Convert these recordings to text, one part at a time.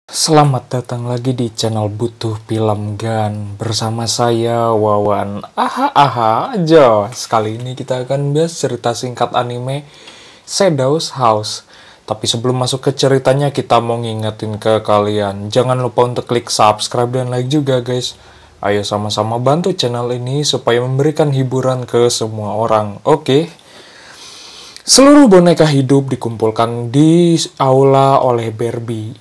Selamat datang lagi di channel Butuh Film Gan bersama saya Wawan. Aja. Kali ini kita akan bahas cerita singkat anime Shadow's House. Tapi sebelum masuk ke ceritanya, kita mau ngingetin ke kalian, jangan lupa untuk klik subscribe dan like juga guys. Ayo sama-sama bantu channel ini supaya memberikan hiburan ke semua orang. Oke. Seluruh boneka hidup dikumpulkan di aula oleh Barbie,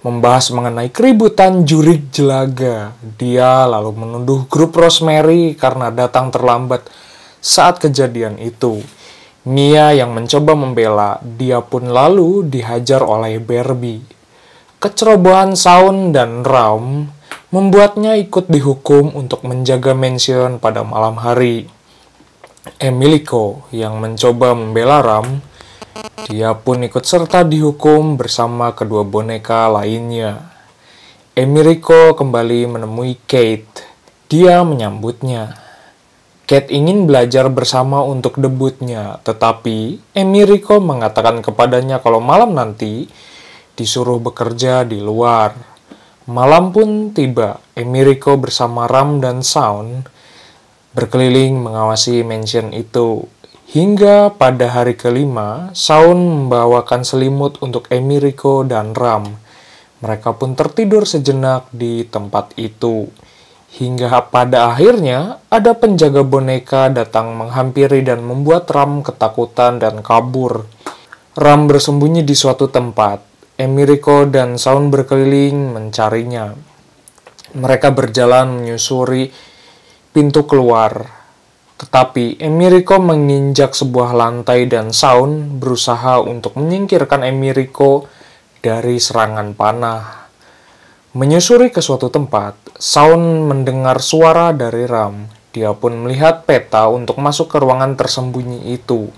membahas mengenai keributan jurik jelaga. Dia lalu menuduh grup Rosemary karena datang terlambat saat kejadian itu. Mia yang mencoba membela, dia pun lalu dihajar oleh Barbie. Kecerobohan Shaun dan Ram membuatnya ikut dihukum untuk menjaga mansion pada malam hari. Emilico yang mencoba membela Ram, dia pun ikut serta dihukum bersama kedua boneka lainnya. Emilico kembali menemui Kate. Dia menyambutnya. Kate ingin belajar bersama untuk debutnya, tetapi Emilico mengatakan kepadanya kalau malam nanti disuruh bekerja di luar. Malam pun tiba. Emilico bersama Ram dan Shaun berkeliling mengawasi mansion itu. Hingga pada hari kelima, Shaun membawakan selimut untuk Emilico dan Ram. Mereka pun tertidur sejenak di tempat itu. Hingga pada akhirnya, ada penjaga boneka datang menghampiri dan membuat Ram ketakutan dan kabur. Ram bersembunyi di suatu tempat. Emilico dan Shaun berkeliling mencarinya. Mereka berjalan menyusuri pintu keluar. Tetapi Emilico menginjak sebuah lantai dan Shaun berusaha untuk menyingkirkan Emilico dari serangan panah. Menyusuri ke suatu tempat, Shaun mendengar suara dari Ram. Dia pun melihat peta untuk masuk ke ruangan tersembunyi itu.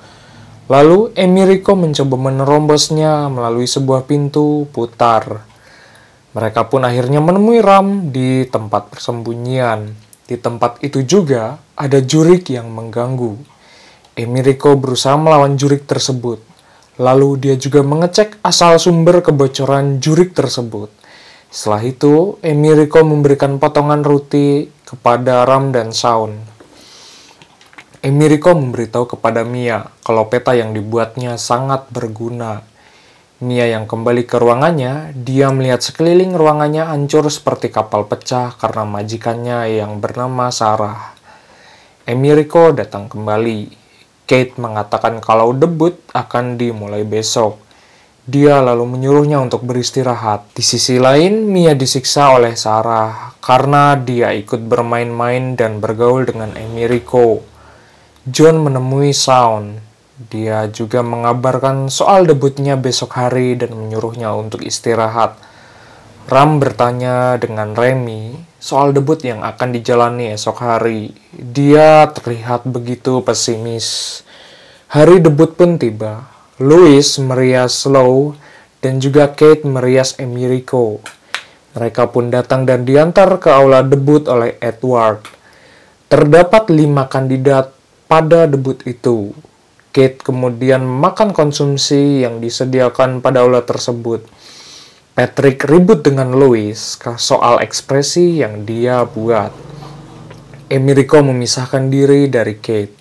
Lalu Emilico mencoba menerobosnya melalui sebuah pintu putar. Mereka pun akhirnya menemui Ram di tempat persembunyian. Di tempat itu juga ada jurik yang mengganggu. Emilico berusaha melawan jurik tersebut. Lalu dia juga mengecek asal sumber kebocoran jurik tersebut. Setelah itu, Emilico memberikan potongan roti kepada Ram dan Shaun. Emilico memberitahu kepada Mia kalau peta yang dibuatnya sangat berguna. Mia yang kembali ke ruangannya, dia melihat sekeliling ruangannya hancur seperti kapal pecah karena majikannya yang bernama Sarah. Emilico datang kembali. Kate mengatakan kalau debut akan dimulai besok. Dia lalu menyuruhnya untuk beristirahat. Di sisi lain, Mia disiksa oleh Sarah karena dia ikut bermain-main dan bergaul dengan Emilico. John menemui Shaun. Dia juga mengabarkan soal debutnya besok hari dan menyuruhnya untuk istirahat. Ram bertanya dengan Remy soal debut yang akan dijalani esok hari. Dia terlihat begitu pesimis. Hari debut pun tiba. Louis merias Slow dan juga Kate merias Emilico. Mereka pun datang dan diantar ke aula debut oleh Edward. Terdapat 5 kandidat pada debut itu. Kate kemudian memakan konsumsi yang disediakan pada aula tersebut. Patrick ribut dengan Louis soal ekspresi yang dia buat. Emilico memisahkan diri dari Kate,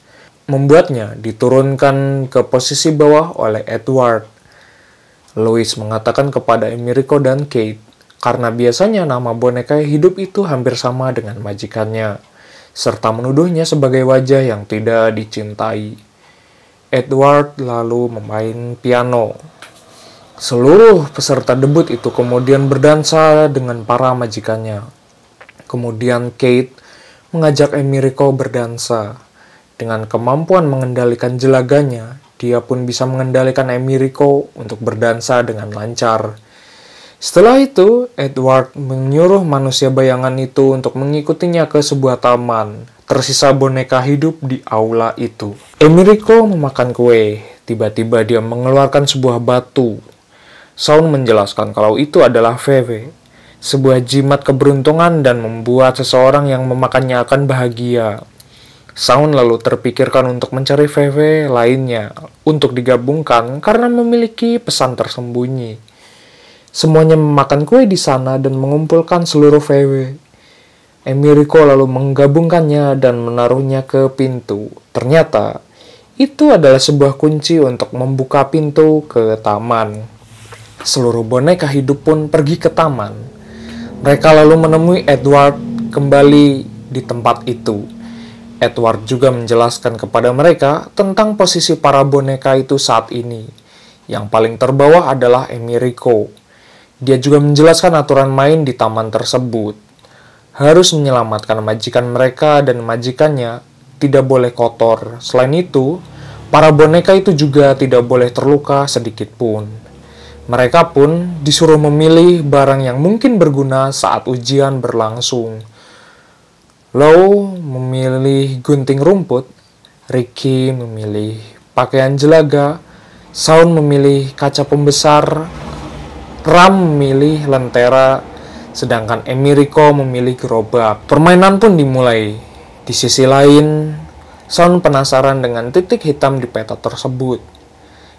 membuatnya diturunkan ke posisi bawah oleh Edward. Louis mengatakan kepada Emilico dan Kate, karena biasanya nama boneka hidup itu hampir sama dengan majikannya, serta menuduhnya sebagai wajah yang tidak dicintai. Edward lalu memain piano. Seluruh peserta debut itu kemudian berdansa dengan para majikannya. Kemudian Kate mengajak Emilico berdansa. Dengan kemampuan mengendalikan jelaganya, dia pun bisa mengendalikan Emilico untuk berdansa dengan lancar. Setelah itu, Edward menyuruh manusia bayangan itu untuk mengikutinya ke sebuah taman. Tersisa boneka hidup di aula itu. Emilico memakan kue. Tiba-tiba dia mengeluarkan sebuah batu. Shaun menjelaskan kalau itu adalah Veve, sebuah jimat keberuntungan dan membuat seseorang yang memakannya akan bahagia. Shaun lalu terpikirkan untuk mencari Veve lainnya untuk digabungkan karena memiliki pesan tersembunyi. Semuanya memakan kue di sana dan mengumpulkan seluruh VW. Emiriko lalu menggabungkannya dan menaruhnya ke pintu. Ternyata, itu adalah sebuah kunci untuk membuka pintu ke taman. Seluruh boneka hidup pun pergi ke taman. Mereka lalu menemui Edward kembali di tempat itu. Edward juga menjelaskan kepada mereka tentang posisi para boneka itu saat ini. Yang paling terbawah adalah Emiriko. Dia juga menjelaskan aturan main di taman tersebut. Harus menyelamatkan majikan mereka dan majikannya tidak boleh kotor. Selain itu, para boneka itu juga tidak boleh terluka sedikit pun. Mereka pun disuruh memilih barang yang mungkin berguna saat ujian berlangsung. Lou memilih gunting rumput, Ricky memilih pakaian jelaga, Shaun memilih kaca pembesar, Ram memilih lentera, sedangkan Emiriko memilih gerobak. Permainan pun dimulai. Di sisi lain, Shaun penasaran dengan titik hitam di peta tersebut.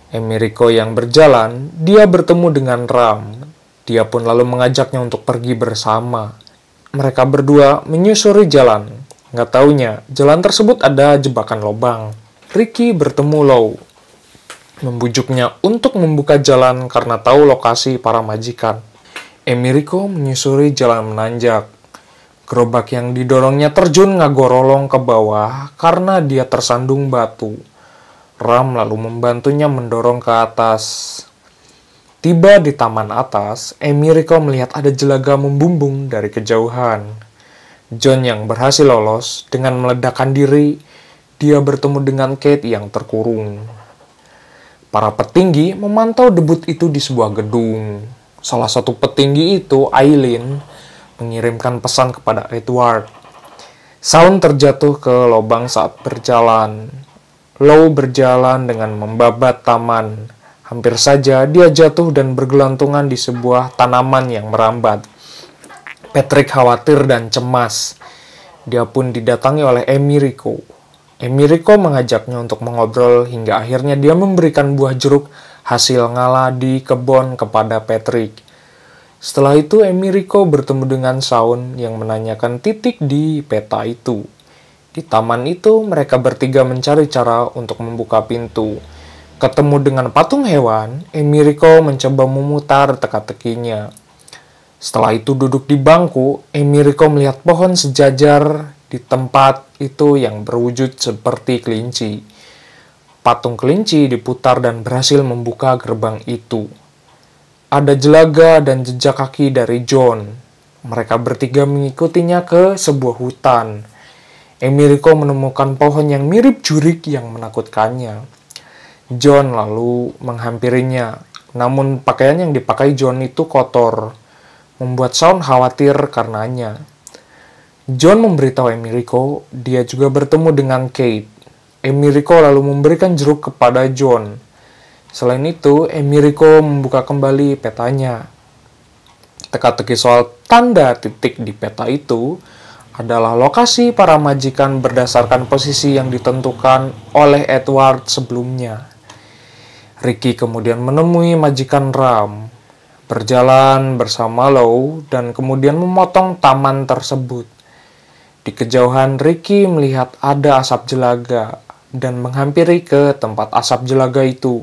Emiriko yang berjalan, dia bertemu dengan Ram. Dia pun lalu mengajaknya untuk pergi bersama. Mereka berdua menyusuri jalan. Nggak taunya, jalan tersebut ada jebakan lubang. Ricky bertemu Lou, membujuknya untuk membuka jalan karena tahu lokasi para majikan. Emiriko menyusuri jalan menanjak. Gerobak yang didorongnya terjun ngagorolong ke bawah karena dia tersandung batu. Ram lalu membantunya mendorong ke atas. Tiba di taman atas, Emiriko melihat ada jelaga membumbung dari kejauhan. John yang berhasil lolos dengan meledakkan diri, dia bertemu dengan Kate yang terkurung. Para petinggi memantau debut itu di sebuah gedung. Salah satu petinggi itu, Aileen, mengirimkan pesan kepada Edward. Shaun terjatuh ke lubang saat berjalan. Lou berjalan dengan membabat taman. Hampir saja dia jatuh dan bergelantungan di sebuah tanaman yang merambat. Patrick khawatir dan cemas. Dia pun didatangi oleh Emiriko. Emiriko mengajaknya untuk mengobrol hingga akhirnya dia memberikan buah jeruk hasil ngala di kebun kepada Patrick. Setelah itu Emiriko bertemu dengan Shaun yang menanyakan titik di peta itu. Di taman itu mereka bertiga mencari cara untuk membuka pintu. Ketemu dengan patung hewan, Emiriko mencoba memutar teka-tekinya. Setelah itu duduk di bangku, Emiriko melihat pohon sejajar di tempat itu yang berwujud seperti kelinci. Patung kelinci diputar dan berhasil membuka gerbang itu. Ada jelaga dan jejak kaki dari John. Mereka bertiga mengikutinya ke sebuah hutan. Emiriko menemukan pohon yang mirip jurik yang menakutkannya. John lalu menghampirinya, namun pakaian yang dipakai John itu kotor, membuat Shaun khawatir karenanya. John memberitahu Emiriko, dia juga bertemu dengan Kate. Emiriko lalu memberikan jeruk kepada John. Selain itu, Emiriko membuka kembali petanya. Teka-teki soal tanda titik di peta itu adalah lokasi para majikan berdasarkan posisi yang ditentukan oleh Edward sebelumnya. Ricky kemudian menemui majikan Ram, berjalan bersama Lou, dan kemudian memotong taman tersebut. Di kejauhan, Ricky melihat ada asap jelaga dan menghampiri ke tempat asap jelaga itu.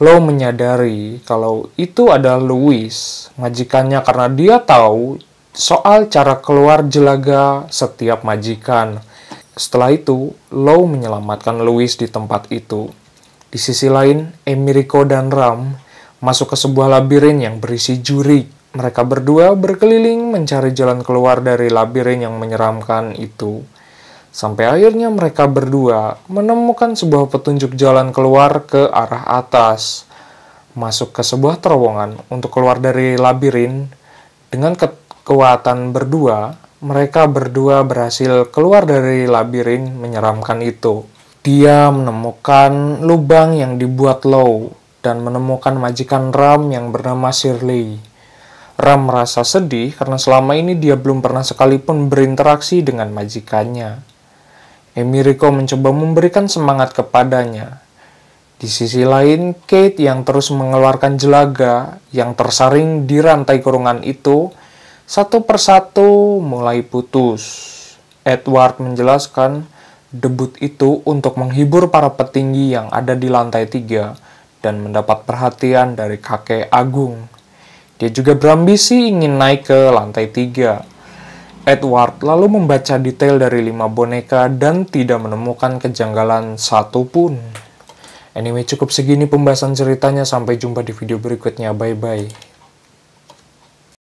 Lou menyadari kalau itu adalah Louis, majikannya, karena dia tahu soal cara keluar jelaga setiap majikan. Setelah itu, Lou menyelamatkan Louis di tempat itu. Di sisi lain, Emiriko dan Ram masuk ke sebuah labirin yang berisi juri. Mereka berdua berkeliling mencari jalan keluar dari labirin yang menyeramkan itu. Sampai akhirnya mereka berdua menemukan sebuah petunjuk jalan keluar ke arah atas. Masuk ke sebuah terowongan untuk keluar dari labirin. Dengan kekuatan berdua, mereka berdua berhasil keluar dari labirin menyeramkan itu. Dia menemukan lubang yang dibuat Lou dan menemukan majikan Ram yang bernama Shirley. Ram merasa sedih karena selama ini dia belum pernah sekalipun berinteraksi dengan majikannya. Emiriko mencoba memberikan semangat kepadanya. Di sisi lain, Kate yang terus mengeluarkan jelaga yang tersaring di rantai kurungan itu, satu persatu mulai putus. Edward menjelaskan debut itu untuk menghibur para petinggi yang ada di lantai 3 dan mendapat perhatian dari kakek agung. Dia juga berambisi ingin naik ke lantai 3. Edward lalu membaca detail dari 5 boneka dan tidak menemukan kejanggalan satupun. Anyway, cukup segini pembahasan ceritanya. Sampai jumpa di video berikutnya. Bye-bye.